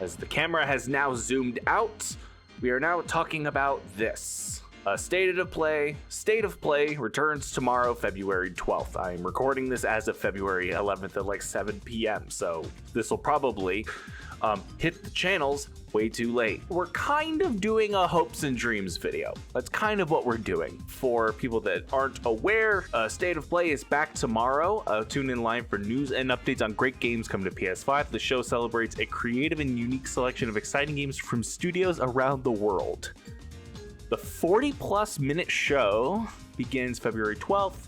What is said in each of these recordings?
As the camera has now zoomed out, we are now talking about this. State of Play returns tomorrow, February 12th. I am recording this as of February 11th at like 7 p.m. So this will probably hit the channels way too late. We're kind of doing a hopes and dreams video. That's kind of what we're doing. For people that aren't aware, State of Play is back tomorrow. Tune in line for news and updates on great games coming to PS5. The show celebrates a creative and unique selection of exciting games from studios around the world. The 40-plus minute show begins February 12th.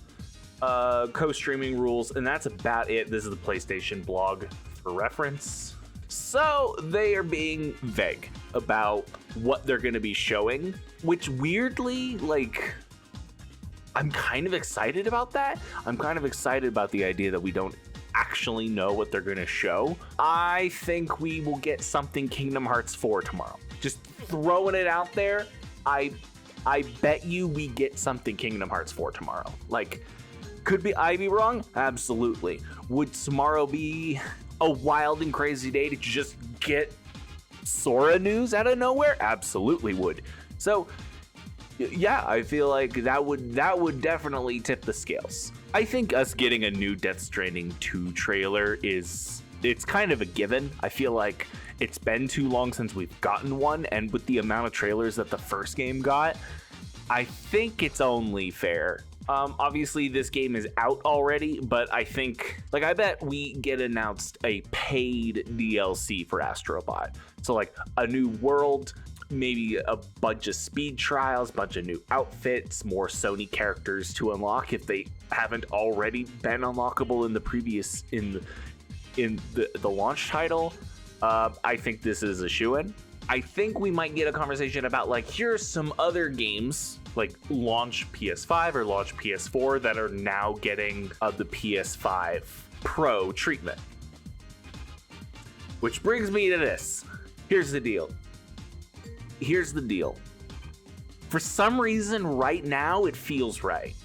Co-streaming rules, and that's about it. This is the PlayStation blog for reference. So they are being vague about what they're going to be showing, which weirdly, like, I'm kind of excited about that. I'm kind of excited about the idea that we don't actually know what they're going to show. I think we will get something Kingdom Hearts 4 tomorrow. Just throwing it out there. I bet you we get something Kingdom Hearts 4 tomorrow. Like, could I be wrong? Absolutely. Would tomorrow be a wild and crazy day to just get Sora news out of nowhere? Absolutely would. So, yeah, I feel like that would definitely tip the scales. I think us getting a new Death Stranding 2 trailer it's kind of a given. I feel like it's been too long since we've gotten one, and with the amount of trailers that the first game got, I think it's only fair. Obviously this game is out already, but I think, like, I bet we get announced a paid DLC for Astrobot. So like a new world, maybe a bunch of speed trials, bunch of new outfits, more Sony characters to unlock if they haven't already been unlockable in the previous in the launch title. I think this is a shoo-in. I think we might get a conversation about, like, here's some other games like launch PS5 or launch PS4 that are now getting the PS5 Pro treatment. Which brings me to this. Here's the deal. For some reason right now it feels right.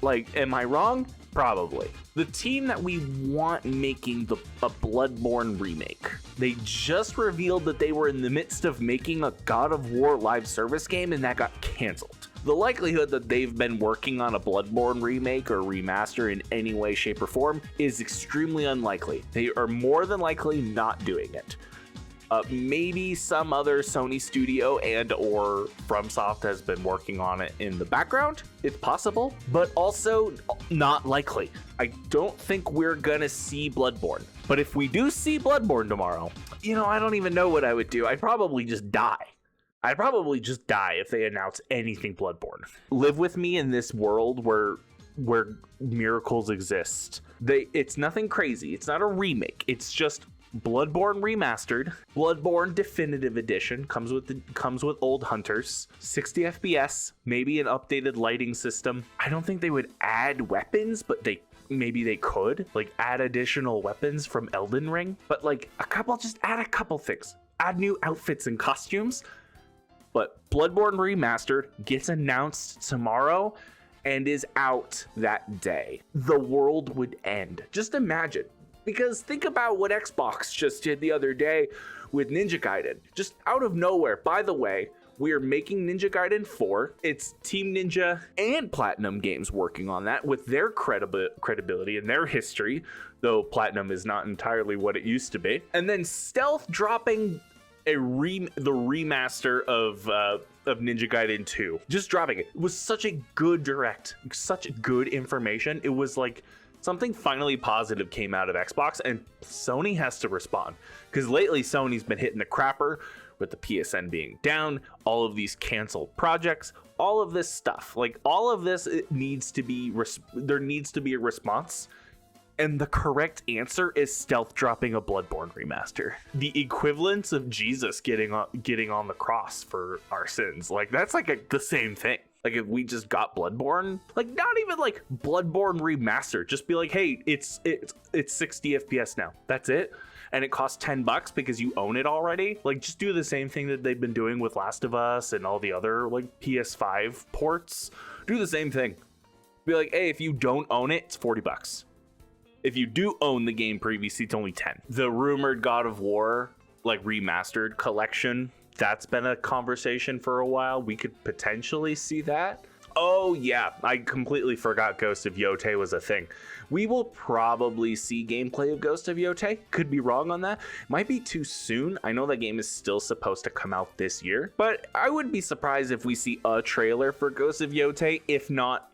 Like, am I wrong? Probably. The team that we want making a Bloodborne remake, they just revealed that they were in the midst of making a God of War live service game, and that got canceled. The likelihood that they've been working on a Bloodborne remake or remaster in any way, shape, or form is extremely unlikely. They are more than likely not doing it. Maybe some other Sony studio and or FromSoft has been working on it in the background. It's possible, but also not likely. I don't think we're gonna see Bloodborne. But if we do see Bloodborne tomorrow, I don't even know what I would do. I'd probably just die. If they announce anything Bloodborne. Live with me in this world where miracles exist. It's nothing crazy. It's not a remake. It's just Bloodborne Remastered, Bloodborne Definitive Edition, comes with old hunters, 60 FPS, maybe an updated lighting system. I don't think they would add weapons, but maybe they could, like, add additional weapons from Elden Ring, but like just add a couple things. Add new outfits and costumes. But Bloodborne Remastered gets announced tomorrow and is out that day. The world would end. Just imagine. Because think about what Xbox just did the other day with Ninja Gaiden. Just out of nowhere. By the way, we are making Ninja Gaiden 4. It's Team Ninja and Platinum Games working on that with their credibility and their history, though Platinum is not entirely what it used to be. And then Stealth dropping the remaster of Ninja Gaiden 2. Just dropping it. It was such a good direct. Such good information. It was like something finally positive came out of Xbox, and Sony has to respond. Because lately, Sony's been hitting the crapper with the PSN being down, all of these canceled projects, all of this stuff. Like, all of this, there needs to be a response. And the correct answer is Stealth dropping a Bloodborne remaster. The equivalence of Jesus getting on the cross for our sins. Like, that's like the same thing. Like, if we just got Bloodborne, like, not even like Bloodborne remastered, just be like, hey, it's 60 FPS now. That's it. And it costs $10 because you own it already. Like, just do the same thing that they've been doing with Last of Us and all the other like PS5 ports. Do the same thing. Be like, hey, if you don't own it, it's $40. If you do own the game previously, it's only $10. The rumored God of War like remastered collection. That's been a conversation for a while. We could potentially see that. Oh yeah, I completely forgot Ghost of Yotei was a thing. We will probably see gameplay of Ghost of Yotei. Could be wrong on that. Might be too soon. I know that game is still supposed to come out this year, but I wouldn't be surprised if we see a trailer for Ghost of Yotei, if not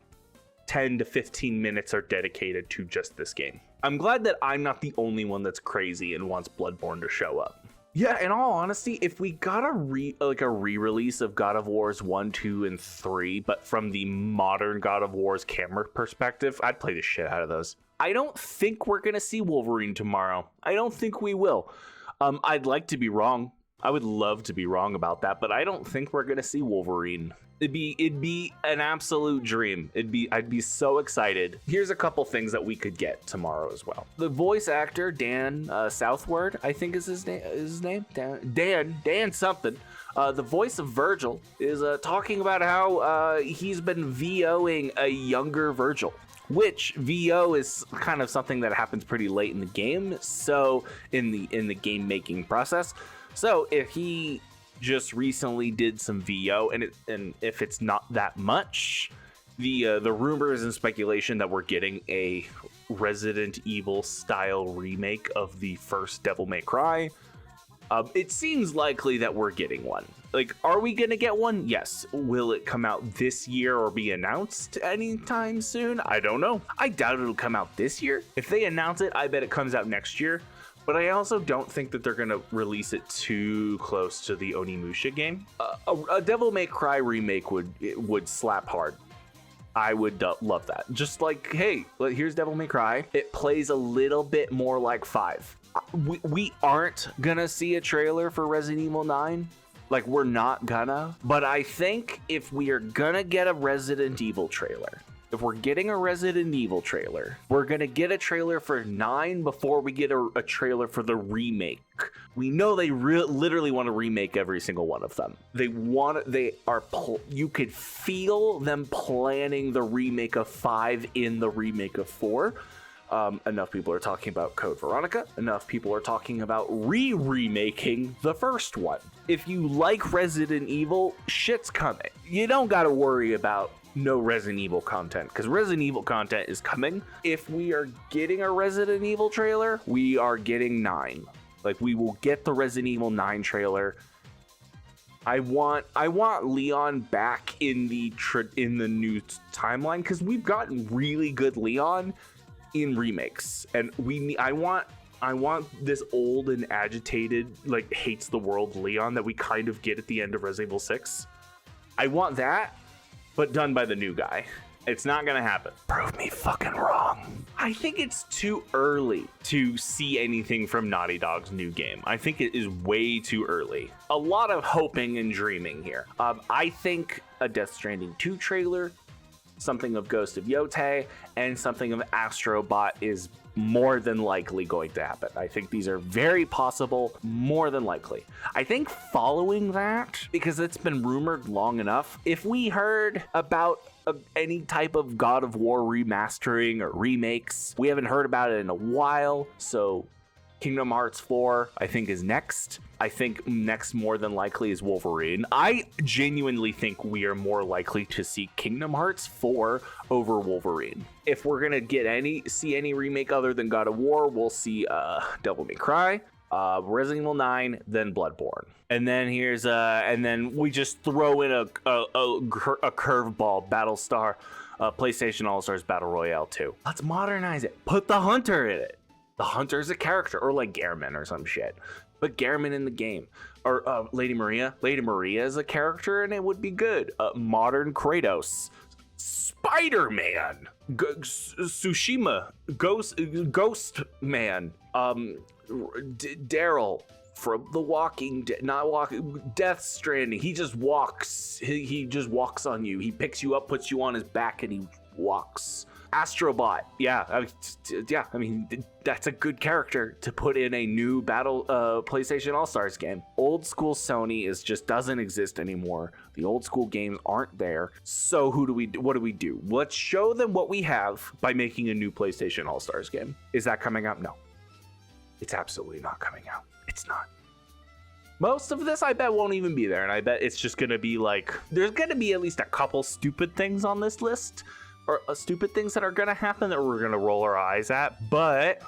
10 to 15 minutes are dedicated to just this game. I'm glad that I'm not the only one that's crazy and wants Bloodborne to show up. Yeah, in all honesty, if we got a re-release of God of Wars 1, 2, and 3, but from the modern God of War's camera perspective, I'd play the shit out of those. I don't think we're gonna see Wolverine tomorrow. I don't think we will. I'd like to be wrong. I would love to be wrong about that, but I don't think we're gonna see Wolverine. It'd be an absolute dream. I'd be so excited. Here's a couple things that we could get tomorrow as well. The voice actor Dan Southward, I think is his name. Dan something. The voice of Virgil is talking about how he's been VOing a younger Virgil, which VO is kind of something that happens pretty late in the game. So in the game making process. So if he just recently did some VO, and if it's not that much, the rumors and speculation that we're getting a Resident Evil style remake of the first Devil May Cry, it seems likely that we're getting one. Like, are we gonna get one? Yes. Will it come out this year or be announced anytime soon? I don't know. I doubt it'll come out this year. If they announce it, I bet it comes out next year. But I also don't think that they're going to release it too close to the Onimusha game. A Devil May Cry remake would slap hard. I would love that. Just like, hey, here's Devil May Cry. It plays a little bit more like 5. We aren't going to see a trailer for Resident Evil 9. Like, we're not gonna. But I think if we are going to get a Resident Evil trailer, if we're getting a Resident Evil trailer, we're gonna get a trailer for 9 before we get a trailer for the remake. We know they literally want to remake every single one of them. You could feel them planning the remake of 5 in the remake of 4. Enough people are talking about Code Veronica. Enough people are talking about remaking the first one. If you like Resident Evil, shit's coming. You don't gotta worry about no Resident Evil content, because Resident Evil content is coming. If we are getting a Resident Evil trailer, we are getting 9. Like, we will get the Resident Evil 9 trailer. I want Leon back in the new timeline, because we've gotten really good Leon in remakes, and I want this old and agitated, like, hates the world Leon that we kind of get at the end of Resident Evil 6. I want that, but done by the new guy. It's not gonna happen. Prove me fucking wrong. I think it's too early to see anything from Naughty Dog's new game. I think it is way too early. A lot of hoping and dreaming here. I think a Death Stranding 2 trailer, something of Ghost of Yotei, and something of Astrobot is more than likely going to happen. I think these are very possible, more than likely. I think following that, because it's been rumored long enough, if we heard about any type of God of War remastering or remakes, we haven't heard about it in a while, so Kingdom Hearts 4, I think, is next. I think next, more than likely, is Wolverine. I genuinely think we are more likely to see Kingdom Hearts 4 over Wolverine. If we're gonna see any remake other than God of War, we'll see Devil May Cry, Resident Evil 9, then Bloodborne. And then and then we just throw in a curveball, Battlestar, PlayStation All-Stars Battle Royale 2. Let's modernize it. Put the Hunter in it. The Hunter's a character, or like Gehrman or some shit. But Gehrman in the game. Or Lady Maria. Lady Maria is a character, and it would be good. Modern Kratos. Spider-Man. Tsushima. Ghost Man. Daryl from The Walking Dead. Death Stranding. He just walks. He just walks on you. He picks you up, puts you on his back, and he walks. Astrobot, I mean, that's a good character to put in a new PlayStation All-Stars game. Old school Sony just doesn't exist anymore. The old school games aren't there. So what do we do? Let's show them what we have by making a new PlayStation All-Stars game. Is that coming out? No. It's absolutely not coming out. It's not. Most of this, I bet, won't even be there, and I bet it's just gonna be like, there's gonna be at least a couple stupid things on this list, or stupid things that are gonna happen that we're gonna roll our eyes at, but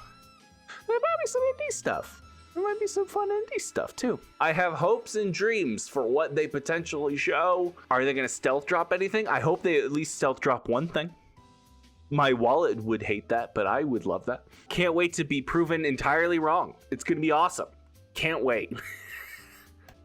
there might be some indie stuff. There might be some fun indie stuff too. I have hopes and dreams for what they potentially show. Are they gonna stealth drop anything? I hope they at least stealth drop one thing. My wallet would hate that, but I would love that. Can't wait to be proven entirely wrong. It's gonna be awesome. Can't wait.